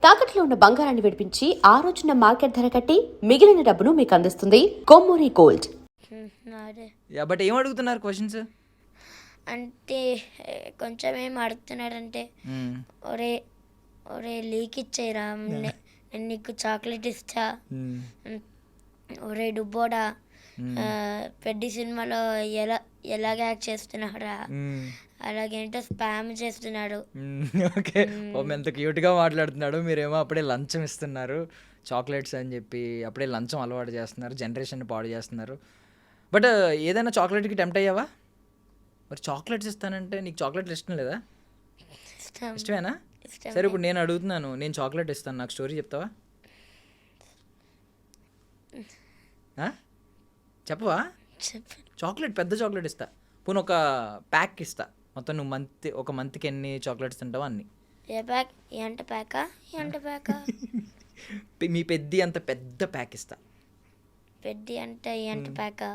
తాకట్లో ఉన్న బంగారాన్ని విడిపించి ఆ రోజున మార్కెట్ ధర కట్టి మిగిలిన డబ్బును మీకు అందిస్తుంది కొమ్మూరి గోల్డ్. బట్ ఏం అడుగుతున్నారు క్వశ్చన్స్ అంటే కొంచెం ఏం అడుగుతున్నాడంటే ఒరే ఒరే లీక్ ఇచ్చేయరా నేను నీకు చాక్లెట్ ఇస్తా, ఒరే డుబ్బోడా పెద్ద సినిమాలో ఎలాగ యాక్ట్ చేస్తున్నాడా అలాగేంటో స్పామ్ చేస్తున్నాడు. ఓకే, ఎంత క్యూట్గా మాట్లాడుతున్నాడు. మీరేమో అప్పుడే లంచం ఇస్తున్నారు చాక్లెట్స్ అని చెప్పి, అప్పుడే లంచం అలవాటు చేస్తున్నారు, జనరేషన్ పాడు చేస్తున్నారు. బట్ ఏదైనా చాక్లెట్కి టెంప్ట్ అయ్యావా? మరి చాక్లెట్స్ ఇస్తానంటే నీకు చాక్లెట్లు ఇష్టం లేదా? ఇష్టమేనా? సరే, ఇప్పుడు నేను అడుగుతున్నాను, నేను చాక్లెట్ ఇస్తాను, నాకు స్టోరీ చెప్తావా? చెప్పవా? చాక్లెట్, పెద్ద చాక్లెట్ ఇస్తా, పోనీ ఒక ప్యాక్ ఇస్తా. మొత్తం నువ్వు ఒక మంత్కి ఎన్ని చాక్లెట్స్ తింటావో అన్ని. ఏ ప్యాక్? ఎంత ప్యాకా? ఎంత ప్యాకా? మీ పెద్ద అంత పెద్ద ప్యాక్ ఇస్తా. పెద్ద అంటే ఎంత ప్యాకా?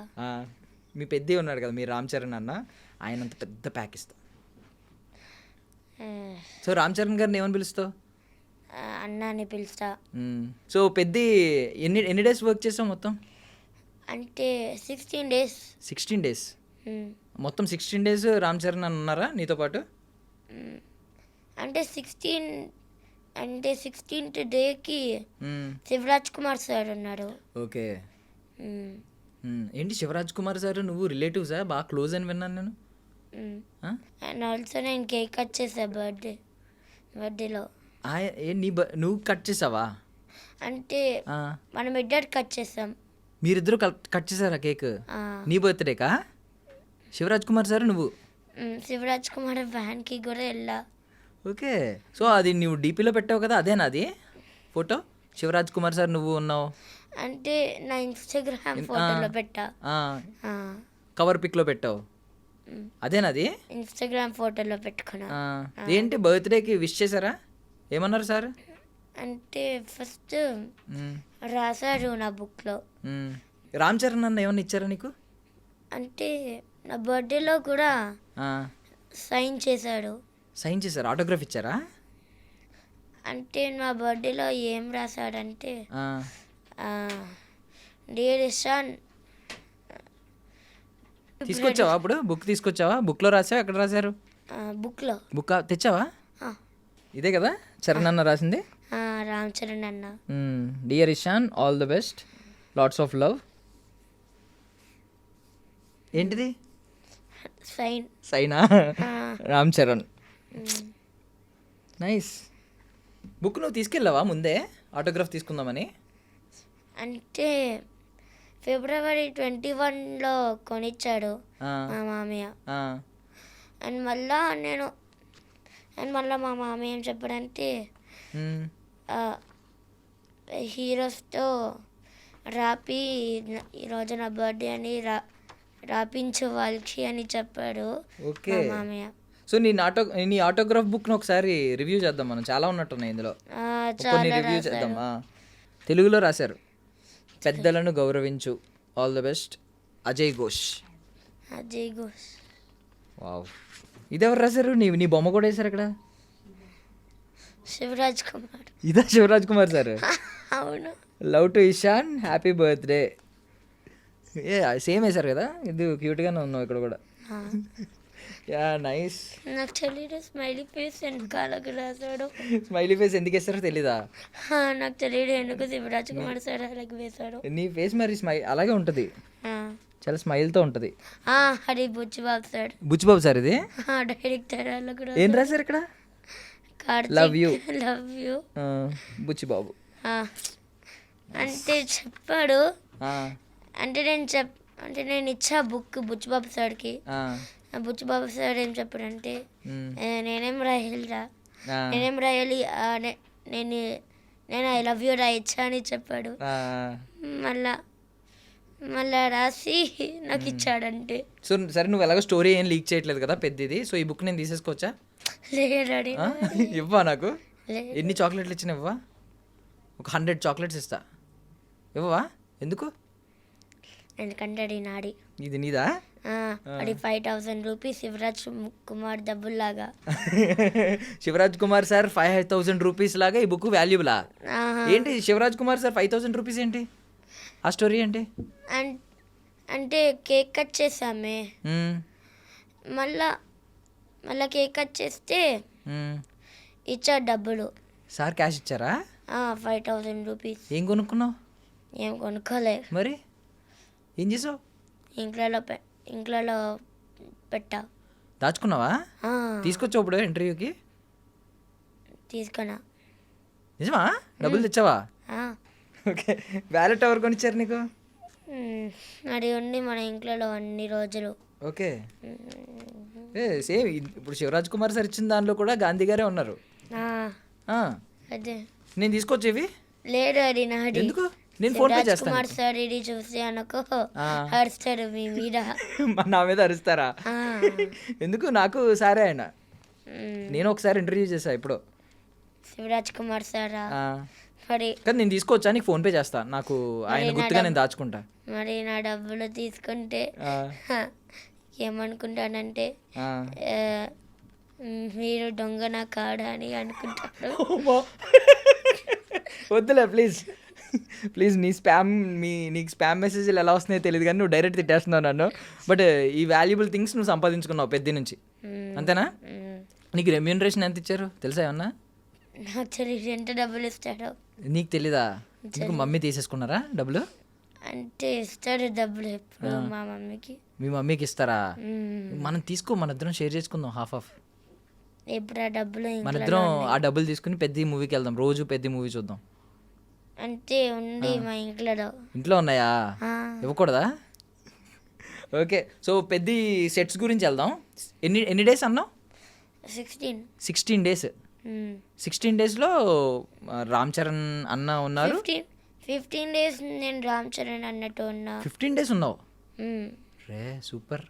మీ పెద్ద ఉన్నాడు కదా, మీ రామ్ చరణ్ అన్న, ఆయన అంత పెద్ద ప్యాక్ ఇస్తా. సో రామ్ చరణ్ గారిని ఏమని పిలుస్తావు? అన్న అని పిలుస్తా. సో పెద్ద ఎన్ని డేస్ వర్క్ చేసావు మొత్తం? అంటే 16 days. 16 days? మొత్తం 16 days రామ్ చరణ్ అని ఉన్నారా నీతో పాటు? అంటే 16th డేకి శివరాజ్ కుమార్ సార్ ఉన్నారు. ఓకే, ఏంటి శివరాజ్ కుమార్ సార్ నువ్వు రిలేటివ్సా? బాగా క్లోజ్ అని విన్నాను నేను. అండ్ ఆల్సో నేను కేక్ కట్ చేసా బర్త్డేలో. నువ్వు కట్ చేసావా? అంటే మనం ఇద్దరు కట్ చేసాం. మీరిద్దరు కట్ చేసారా కేక్? నీ బర్త్డేకా? శివరాజ్ కుమార్ సార్ నువ్వు? శివరాజ్ కుమార్ వ్యాన్కి కూడా వెళ్ళా. ఓకే, సో అది నువ్వు డీపీలో పెట్టావు కదా, అదేనా అది ఫోటో? శివరాజ్ కుమార్ సార్ నువ్వు ఉన్నావు అంటే నా ఇన్స్టాగ్రామ్ ఫోటోలో పెట్టా. కవర్ పిక్లో పెట్టావు, అదేనాది? ఇన్స్టాగ్రామ్ ఫోటోలో పెట్టుకున్నా. ఏంటి బర్త్డేకి విష్ చేశారా? ఏమన్నారు సార్? అంటే ఫస్ట్ రాశారు నా బుక్లో. రామ్ చరణ్ అన్న ఏమన్నా ఇచ్చారా నీకు? అంటే నా బర్త్డేలో కూడా సైన్ చేశాడు. సైన్ చేశారు, ఆటోగ్రాఫ్ ఇచ్చారా? అంటే నా బర్త్డేలో ఏం రాశాడంటే డియర్ ఇషాన్. తీసుకొచ్చావా అప్పుడు? బుక్ తీసుకొచ్చావా? బుక్లో రాసావా? ఎక్కడ రాశారు? బుక్ తెచ్చావా? ఇదే కదా చరణ్ అన్న రాసింది? రామ్ చరణ్ అన్న. Dear Ishan, all the best, lots of love. ఏంటిది? సైనా? రామ్ చరణ్. నైస్. బుక్ నువ్వు తీసుకెళ్ళావా ముందే ఆటోగ్రాఫ్ తీసుకుందామని? అంటే February 21 కొనిచ్చాడు మా మామయ్య. అండ్ మళ్ళా మా మామయ్య ఏం చెప్పాడంటే హీరోస్తో రాపి ఈరోజు నా బర్త్డే అని రాపించు వాళ్ళకి అని చెప్పాడు మా మామయ్య. సో నీ ఆటోగ్రాఫ్ బుక్ను ఒకసారి రివ్యూ చేద్దాం మనం, చాలా ఉన్నట్టున్నాయి ఇందులో. కొన్ని రివ్యూ చేద్దాం. తెలుగులో రాశారు, పెద్దలను గౌరవించు, all the best, Ajay Ghosh. Wow, ఇదెవరు రాశారు? నీ బొమ్మ కూడా వేశారు అక్కడ. శివరాజ్ కుమార్. ఇదా శివరాజ్ కుమార్ సార్? అవును. Love to Ishan, happy birthday. Same వేశారు కదా, ఇది క్యూట్గానే ఉన్నావు ఇక్కడ కూడా. Ya, nice. నాకు తెలియదు స్మైలీ ఫేస్ వెనకాలకు రాశాడు. స్మైలీ ఫేస్ ఎందుకు వేస్తారో తెలీదా? నాకు తెలియదు ఎందుకు శివరాజ్ కుమార్ సార్ అలాగే వేశాడు. నీ ఫేస్ మరి అలాగే ఉంటుంది, చాలా స్మైల్తో ఉంటుంది. అది బుచ్చిబాబు సార్. బుచ్చిబాబు సార్ ఇది డైరెక్టర్. ఏం రాశారు ఇక్కడ? లవ్ యూ బుచ్చిబాబు అంటే చెప్పాడు. అంటే నేను ఇచ్చా బుక్ బుచ్చిబాబు సార్కి. బుచ్చిబాబు సార్ ఏం చెప్పాడంటే నేనేం రాయాలి నేను ఐ లవ్ యూ రాయచ్చా అని చెప్పాడు. మళ్ళా రాసి నాకు ఇచ్చాడంటే. సో సరే, నువ్వు ఎలాగో స్టోరీ ఏం లీక్ చేయట్లేదు కదా పెద్దది, సో ఈ బుక్ నేను తీసేసుకోవచ్చా? లేడాడి. ఇవ్వా నాకు? ఎన్ని చాక్లెట్లు ఇచ్చినా ఇవ్వా? ఒక 100 చాక్లెట్స్ ఇస్తా, ఇవ్వవా? ఎందుకు? ఎందుకంటే నాడి. ఇది నీదా? అది 5,000 రూపీస్ శివరాజ్ కుమార్ డబ్బుల్లాగా. శివరాజ్ కుమార్ సార్ 5,000 రూపీస్ లాగా ఈ బుక్ వాల్యుబులా? ఏంటి శివరాజ్ కుమార్ సార్ 5,000 రూపీస్ ఏంటి ఆ స్టోరీ ఏంటి? అంటే కేక్ కట్ చేసామే, మళ్ళా కేక్ కట్ చేస్తే ఇచ్చారు డబ్బులు. సార్ క్యాష్ ఇచ్చారా? 5,000 రూపీస్. ఏం కొనుక్కున్నావు? ఏం కొనుక్కోలే. మరి ఏం చేసావు? ఇంట్లో పెట్టా. దాచుకున్నావా? తీసుకొచ్చావు ఇప్పుడు ఇంటర్వ్యూకి? తీసుకున్నా. నిజమా? డబ్బులు తెచ్చావా? ఓకే. వ్యాలెట్ ఎవరు కొనిచ్చారు నీకు? అది ఉండి మన ఇంట్లో అన్ని రోజులు. ఓకే. సేమ్ ఇప్పుడు శివరాజ్ కుమార్ సార్ ఇచ్చిన దానిలో కూడా గాంధీ గారే ఉన్నారు. అదే నేను తీసుకొచ్చేవి లేదు, అది నాది. ఎందుకు? నేను ఫోన్ పే చేస్తాను. కుమార్ సార్ ఇది చూసి అనుకో అరుస్తారు మీ మీద. నా మీద అరుస్తారా? ఎందుకు? నాకు సారే ఆయన. నేను ఒకసారి ఇంటర్వ్యూ చేశా ఇప్పుడు. శివరాజ్ కుమార్ సారా? మరి కానీ నేను తీసుకోవచ్చా? నీకు ఫోన్ పే చేస్తా. నాకు ఆయన గుర్తుగా నేను దాచుకుంటా. మరి నా డబ్బులు తీసుకుంటే ఏమనుకుంటానంటే మీరు దొంగ నా కాడా అని అనుకుంటారు. వద్దులే ప్లీజ్ ప్లీజ్. నీకు స్పామ్ మెసేజ్లు ఎలా వస్తున్నాయో తెలియదు కానీ నువ్వు డైరెక్ట్ తిట్టేస్తున్నావు నన్ను. బట్ ఈ వాల్యుబుల్ థింగ్స్ నువ్వు సంపాదించుకున్నావు పెద్ద నుంచి, అంతేనా? నీకు రెమ్యూనరేషన్ ఎంత ఇచ్చారు తెలుసా ఏమన్నా? నాకు తెలియదు ఎంత డబ్బులు ఇస్తాడో. నీకు తెలీదా? నీకు మమ్మీ తీసేసుకున్నారా డబ్బులు? అంటే ఇస్తాడు డబ్బులు ఎప్పుడు మా మమ్మీకి. మీ మమ్మీకి ఇస్తారా? మనం తీసుకో, మన ఇద్దరం షేర్ చేసుకుందాం హాఫ్. ఎప్పుడు ఆ డబ్బులు మన ఇద్దరం ఆ డబ్బులు తీసుకుని పెద్ద మూవీకి వెళ్దాం, రోజు పెద్ద మూవీ చూద్దాం. అంటే ఉంది మా ఇంట్లో ఉన్నాయా? ఇవ్వకూడదా? ఓకే. సో పెద్ద సెట్స్ గురించి వెళ్దాం. ఎన్ని డేస్ అన్నావు? 16 డేస్. 16 డేస్లో రామ్ చరణ్ అన్న ఉన్నారు. 15 డేస్ నేను రామ్ చరణ్ అన్నట్టు ఉన్నా. 15 డేస్ ఉన్నావు రే, సూపర్.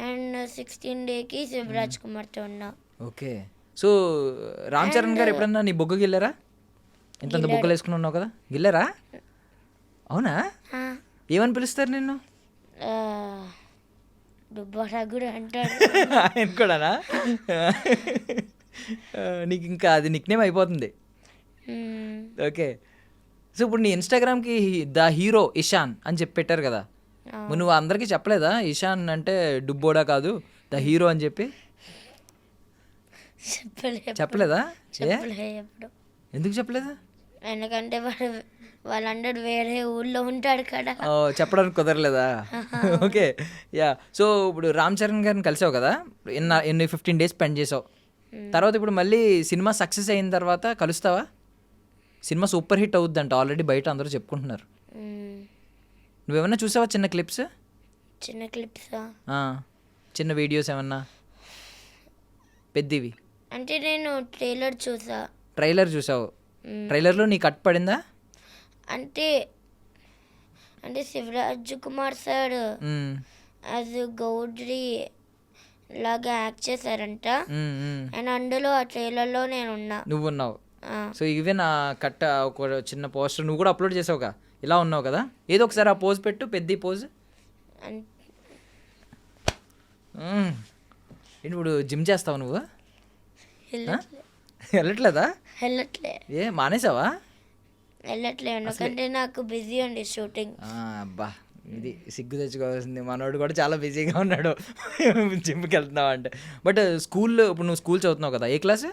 అండ్ 16 డేకి శివరాజ్ కుమార్తో ఉన్నా. ఓకే. సో రామ్ చరణ్ గారు ఎప్పుడన్నా నీ బొగ్గ గిల్లారా? ఇంత బొగ్గలు వేసుకుని ఉన్నావు కదా, గిల్లారా? అవునా? ఏమని పిలుస్తారు నిన్ను? దుబ్బారా కూడా అంటాడు. ఆయన కూడానా? నీకు ఇంకా అది నిక్నేమ్ అయిపోతుంది. ఓకే. సో ఇప్పుడు నీ ఇన్స్టాగ్రామ్కి ద హీరో ఇషాన్ అని చెప్పి పెట్టారు కదా, నువ్వు అందరికీ చెప్పలేదా ఇషాన్ అంటే డుబ్బోడా కాదు ద హీరో అని చెప్పి? చెప్పలేదా? ఎందుకు చెప్పలేదా? ఎందుకంటే వాళ్ళందరూ వేరే ఊళ్ళో ఉంటాడు కదా. చెప్పడానికి కుదరలేదా? ఓకే. యా. సో ఇప్పుడు రామ్ చరణ్ గారిని కలిసావు కదా, ఎన్ని 15 డేస్ స్పెండ్ చేసావు. తర్వాత ఇప్పుడు మళ్ళీ సినిమా సక్సెస్ అయిన తర్వాత కలుస్తావా? సినిమా సూపర్ హిట్ అవుద్దంట ఆల్రెడీ, బయట అందరూ చెప్పుకుంటున్నారు. నువ్వేమన్నా చూసావా చిన్న క్లిప్స్? చిన్న వీడియోస్ ఏమన్నా పెద్దవి? అంటే నేను ట్రైలర్ చూసావు. ట్రైలర్లో నీ కట్ పడిందా? అంటే శివరాజ్ కుమార్ సార్ యాజ్ గౌడ్రి లాగా యాక్ట్ చేశారంట. అండ్ అందులో ఆ ట్రైలర్లో నేను ఉన్నా. నువ్వు ఉన్నావు. సో ఇవే నా కట్ట ఒక చిన్న పోస్టర్ నువ్వు కూడా అప్లోడ్ చేసావుగా, ఇలా ఉన్నావు కదా. ఏదో ఒకసారి ఆ పోజ్ పెట్టు, పెద్ద పోజ్. ఇప్పుడు జిమ్ చేస్తావు నువ్వు? వెళ్ళట్లేదా? ఏ మానేసావా? వెళ్ళట్లేదు ఎందుకంటే నాకు బిజీ ఉంది షూటింగ్. అబ్బా ఇది సిగ్గు తెచ్చుకోవాల్సింది, మనోడు కూడా చాలా బిజీగా ఉన్నాడు జిమ్కి వెళ్తున్నావు అంటే. బట్ ఇప్పుడు నువ్వు స్కూల్ చదువుతున్నావు కదా, ఏ క్లాస్?